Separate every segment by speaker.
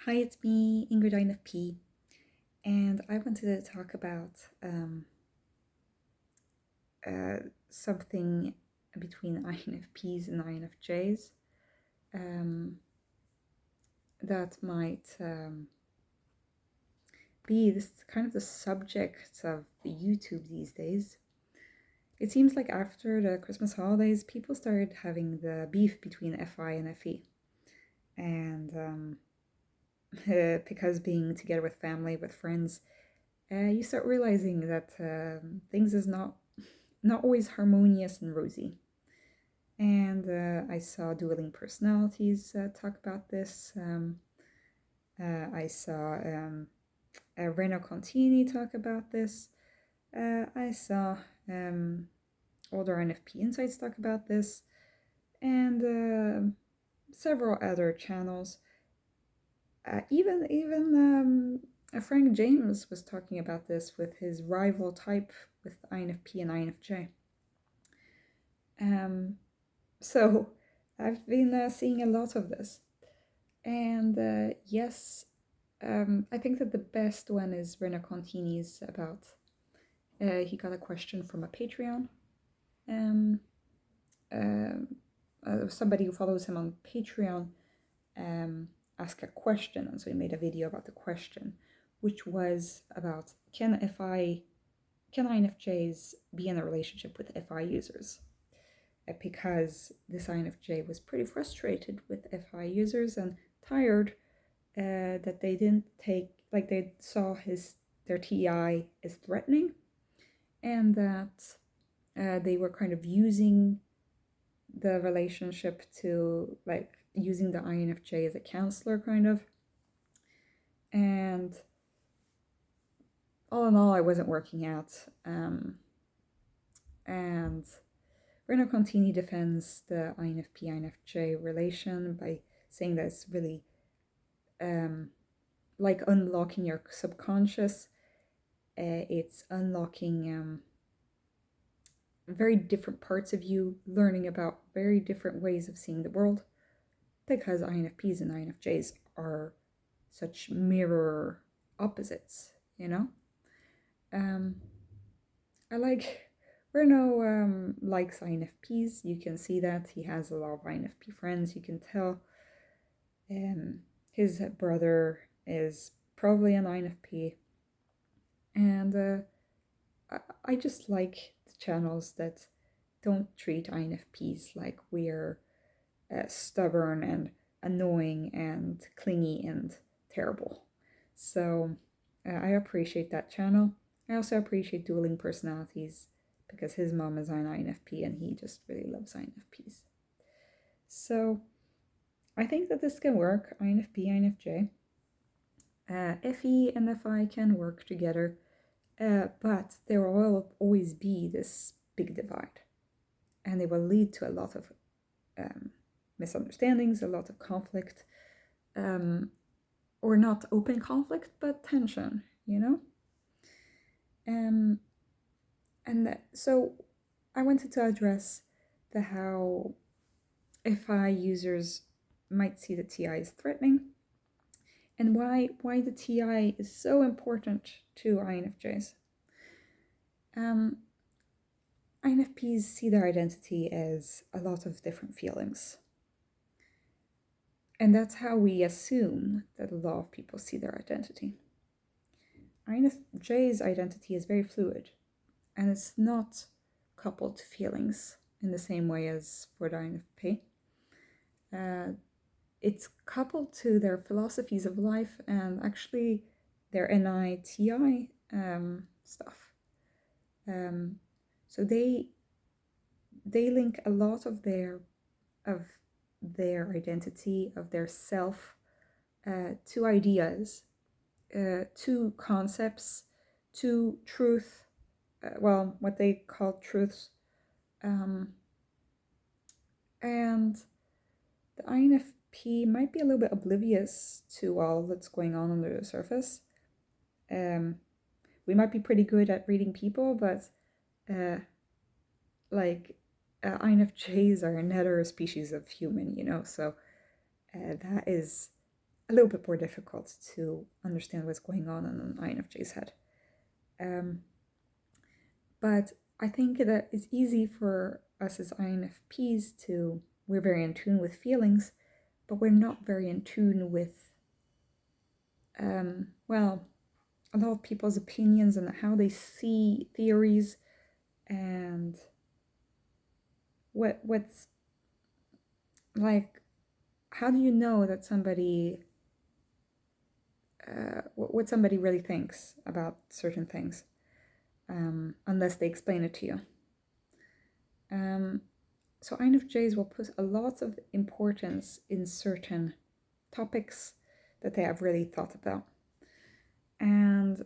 Speaker 1: Hi, it's me, Ingrid INFP, and I wanted to talk about something between INFPs and INFJs um, that might be this kind of the subject of YouTube these days. It seems like after the Christmas holidays, people started having the beef between FI and FE, and because being together with family, with friends, you start realizing that things is not always harmonious and rosy. And I saw dueling personalities talk about this. I saw Renaud Contini talk about this. I saw older INFP Insights talk about this, and several other channels. Even Frank James was talking about this with his rival type with INFP and INFJ. So I've been seeing a lot of this. And yes, I think that the best one is Renaud Contini's about. He got a question from a Patreon. Um, Somebody who follows him on Patreon asked a question, and so he made a video about the question, which was about can INFJs be in a relationship with FI users? Because this INFJ was pretty frustrated with FI users and tired that they didn't take, like they saw their TI as threatening, and that they were kind of using the relationship to, like, using the INFJ as a counselor, kind of. And all in all, I wasn't working out. And Renaud Contini defends the INFP-INFJ relation by saying that it's really like unlocking your subconscious. It's unlocking very different parts of you, learning about very different ways of seeing the world, because INFPs and INFJs are such mirror opposites, you know? I like Renaud likes INFPs. You can see that he has a lot of INFP friends. You can tell. His brother is probably an INFP, and I just like the channels that don't treat INFPs like we're stubborn and annoying and clingy and terrible. So I appreciate that channel. I also appreciate dueling personalities because his mom is an INFP and he just really loves INFPs. So I think that this can work, INFP, INFJ. FE and FI can work together, but there will always be this big divide, and it will lead to a lot of misunderstandings, a lot of conflict, or not open conflict, but tension, you know? So I wanted to address how FI users might see the TI as threatening, and why the TI is so important to INFJs. INFPs see their identity as a lot of different feelings. And that's how we assume that a lot of people see their identity. INFJ's identity is very fluid, and it's not coupled to feelings in the same way as for the INFP. It's coupled to their philosophies of life and actually their NITI stuff. So they link a lot of their identity, of their self, to ideas, to concepts, to truth, what they call truths. And the INFP might be a little bit oblivious to all that's going on under the surface. We might be pretty good at reading people, but INFJs are another species of human, you know, so that is a little bit more difficult to understand what's going on in an INFJ's head. But I think that it's easy for us as INFPs we're very in tune with feelings, but we're not very in tune with, well, a lot of people's opinions and how they see theories and what's like, how do you know that somebody, what somebody really thinks about certain things, unless they explain it to you. So INFJs will put a lot of importance in certain topics that they have really thought about. And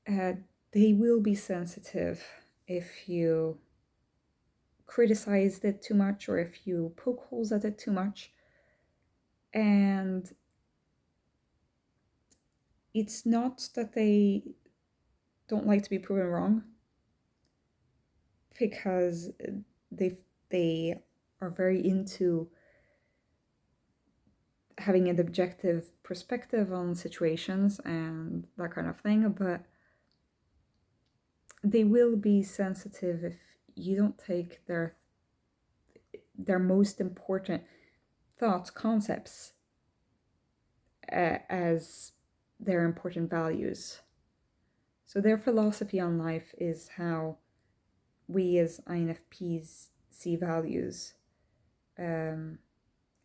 Speaker 1: they will be sensitive if you criticize it too much or if you poke holes at it too much. And it's not that they don't like to be proven wrong, because they are very into having an objective perspective on situations and that kind of thing, but they will be sensitive if you don't take their most important thoughts, concepts, as their important values. So their philosophy on life is how we as INFPs see values. And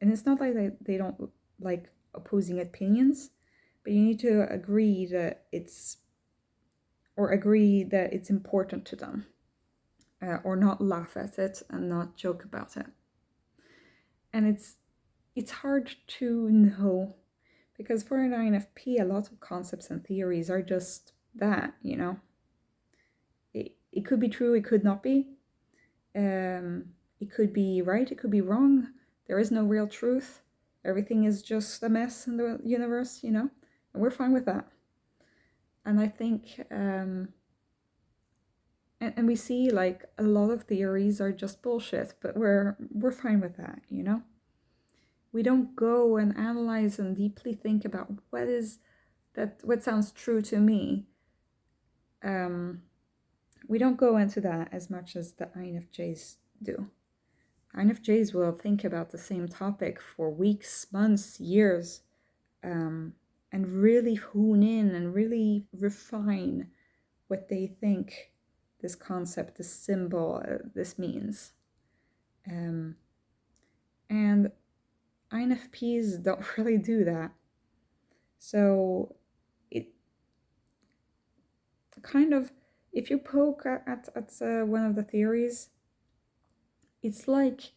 Speaker 1: it's not like they don't like opposing opinions, but you need to agree that it's important to them, or not laugh at it and not joke about it. And it's hard to know, because for an INFP, a lot of concepts and theories are just that, you know. It could be true, it could not be. It could be right, it could be wrong. There is no real truth. Everything is just a mess in the universe, you know, and we're fine with that. And I think, and we see like a lot of theories are just bullshit, but we're fine with that, you know. We don't go and analyze and deeply think about what sounds true to me. We don't go into that as much as the INFJs do. INFJs will think about the same topic for weeks, months, years, and really hone in and really refine what they think this concept, this symbol, this means. And INFPs don't really do that. So it kind of, if you poke at one of the theories, it's like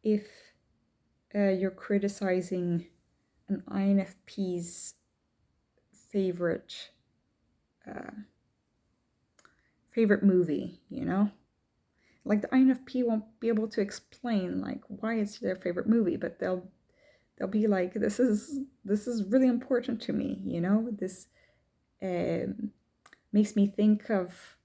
Speaker 1: if you're criticizing an INFP's favorite movie, you know? Like the INFP won't be able to explain like why it's their favorite movie, but they'll be like, this is really important to me, you know? This makes me think of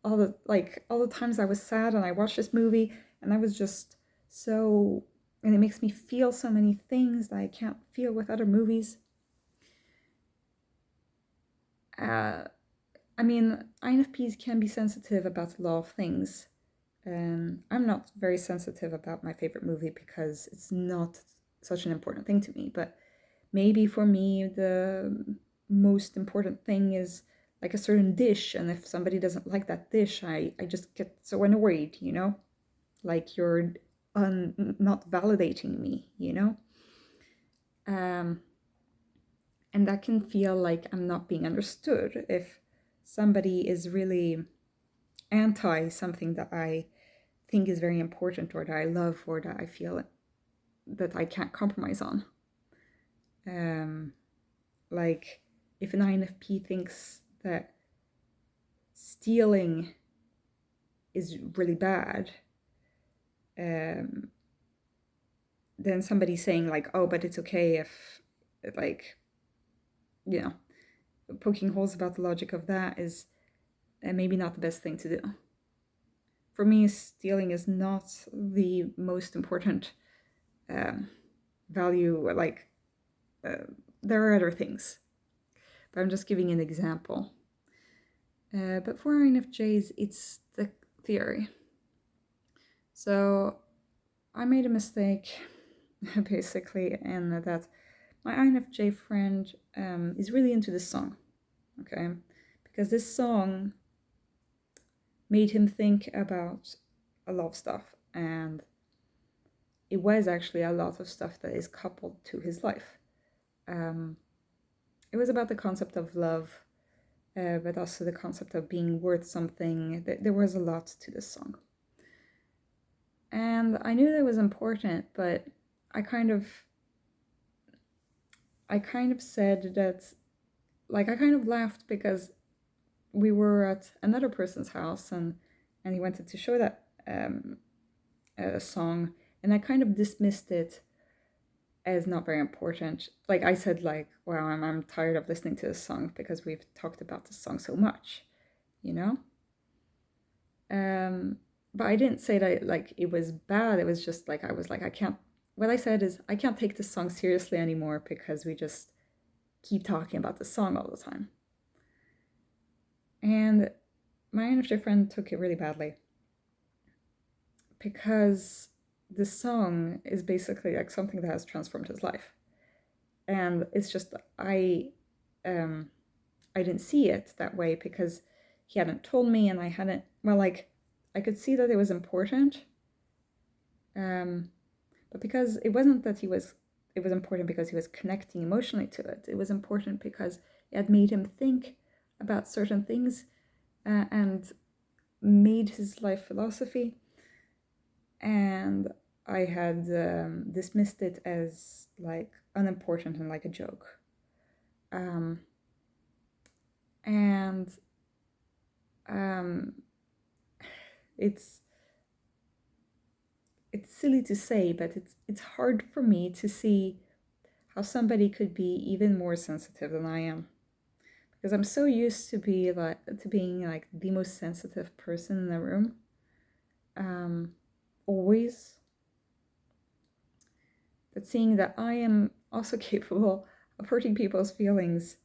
Speaker 1: all the times I was sad and I watched this movie and I was just so, and it makes me feel so many things that I can't feel with other movies. I mean, INFPs can be sensitive about a lot of things. I'm not very sensitive about my favorite movie because it's not such an important thing to me, but maybe for me the most important thing is like a certain dish, and if somebody doesn't like that dish, I just get so annoyed, you know? Like you're not validating me, you know? And that can feel like I'm not being understood if somebody is really anti something that I think is very important or that I love or that I feel that I can't compromise on. Like if an INFP thinks that stealing is really bad, then somebody saying like, oh, but it's okay if, like, you know, poking holes about the logic of that is maybe not the best thing to do. For me, stealing is not the most important value, like there are other things, but I'm just giving an example. But for INFJs, it's the theory. So I made a mistake, basically, in that my INFJ friend is really into this song, okay? Because this song made him think about a lot of stuff, and it was actually a lot of stuff that is coupled to his life. It was about the concept of love, but also the concept of being worth something. There was a lot to this song. And I knew that was important, but I kind of said that, like, I kind of laughed because we were at another person's house and he wanted to show that song, and I kind of dismissed it as not very important. Like, I said, like, well, I'm tired of listening to this song because we've talked about this song so much, you know? But I didn't say that, like, it was bad. It was just, like, I was like, what I said is, I can't take this song seriously anymore because we just keep talking about the song all the time. And my INFJ friend took it really badly because this song is basically like something that has transformed his life. And it's just, I didn't see it that way because he hadn't told me, and I hadn't, well, like, I could see that it was important. But because it wasn't that it was important because he was connecting emotionally to it. It was important because it had made him think about certain things and made his life philosophy. And I had dismissed it as, like, unimportant and like a joke. It's silly to say, but it's hard for me to see how somebody could be even more sensitive than I am, because I'm so used to being like the most sensitive person in the room, always. But seeing that I am also capable of hurting people's feelings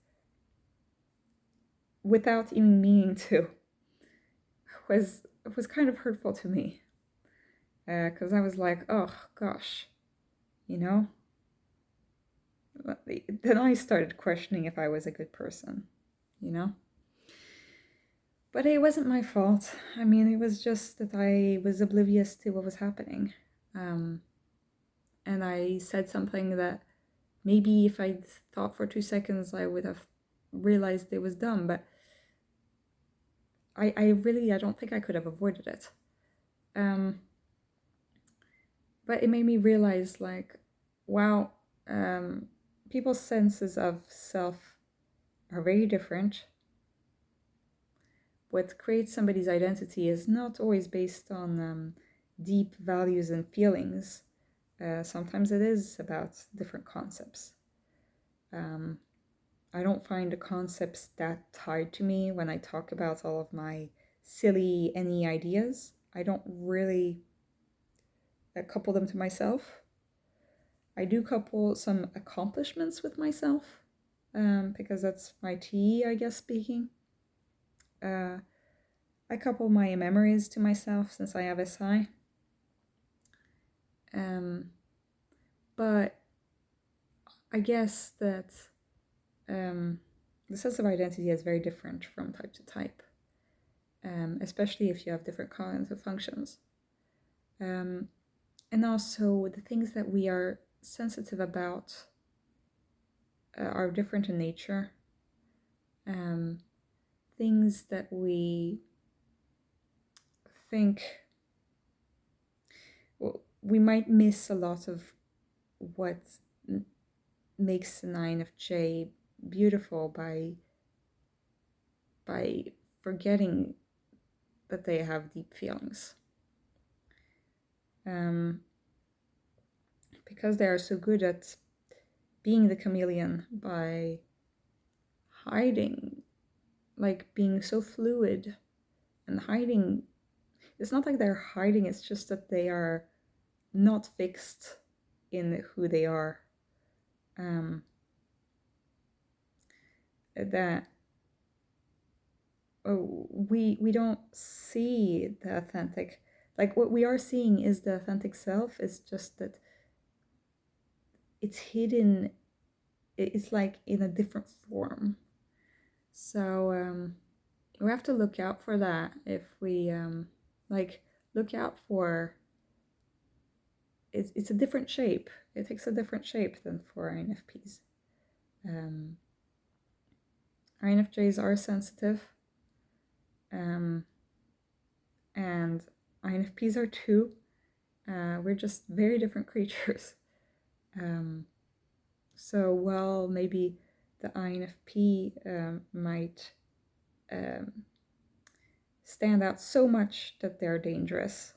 Speaker 1: without even meaning to was kind of hurtful to me. Because I was like, oh gosh, you know? Then I started questioning if I was a good person, you know? But it wasn't my fault. I mean, it was just that I was oblivious to what was happening. And I said something that maybe if I'd thought for 2 seconds, I would have realized it was dumb, but I don't think I could have avoided it. But it made me realize, like, wow, people's senses of self are very different. What creates somebody's identity is not always based on deep values and feelings. Sometimes it is about different concepts. I don't find the concepts that tied to me when I talk about all of my silly any ideas. I don't really couple them to myself. I do couple some accomplishments with myself, because that's my T, I guess, speaking. I couple my memories to myself since I have SI. But I guess that the sense of identity is very different from type to type, especially if you have different cognitive functions. And also the things that we are sensitive about are different in nature. Things that we think, well, we might miss a lot of what makes an INFJ beautiful by forgetting that they have deep feelings. Because they are so good at being the chameleon by hiding, like being so fluid and hiding. It's not like they're hiding, it's just that they are not fixed in who they are. that we don't see the authentic, like what we are seeing is the authentic self. It's just that it's hidden, it's like in a different form. So we have to look out for that. If we like look out for it's a different shape. It takes a different shape than for INFPs. INFJs are sensitive, and INFPs are too. We're just very different creatures. So while maybe the INFP might stand out so much that they're dangerous,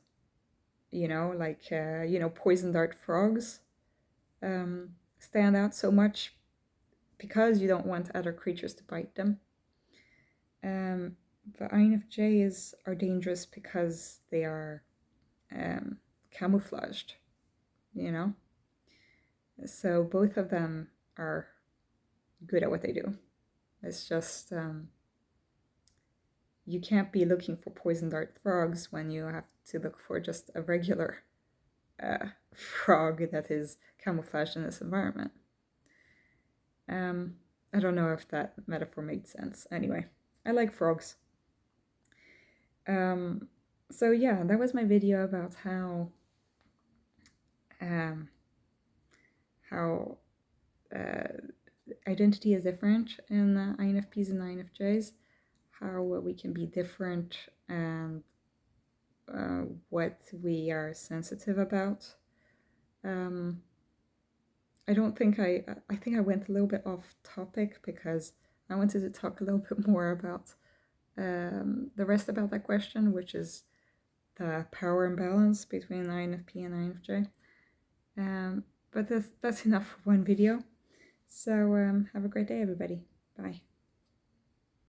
Speaker 1: like poison dart frogs stand out so much because you don't want other creatures to bite them. The INFJs are dangerous because they are camouflaged, So both of them are good at what they do. It's just you can't be looking for poison dart frogs when you have to look for just a regular frog that is camouflaged in this environment. I don't know if that metaphor made sense. Anyway, I like frogs. So yeah, that was my video about how identity is different in INFPs and INFJs, how we can be different, and what we are sensitive about. I don't think I think I went a little bit off topic because I wanted to talk a little bit more about the rest about that question, which is the power imbalance between INFP and INFJ. But that's enough for one video. So have a great day, everybody. Bye.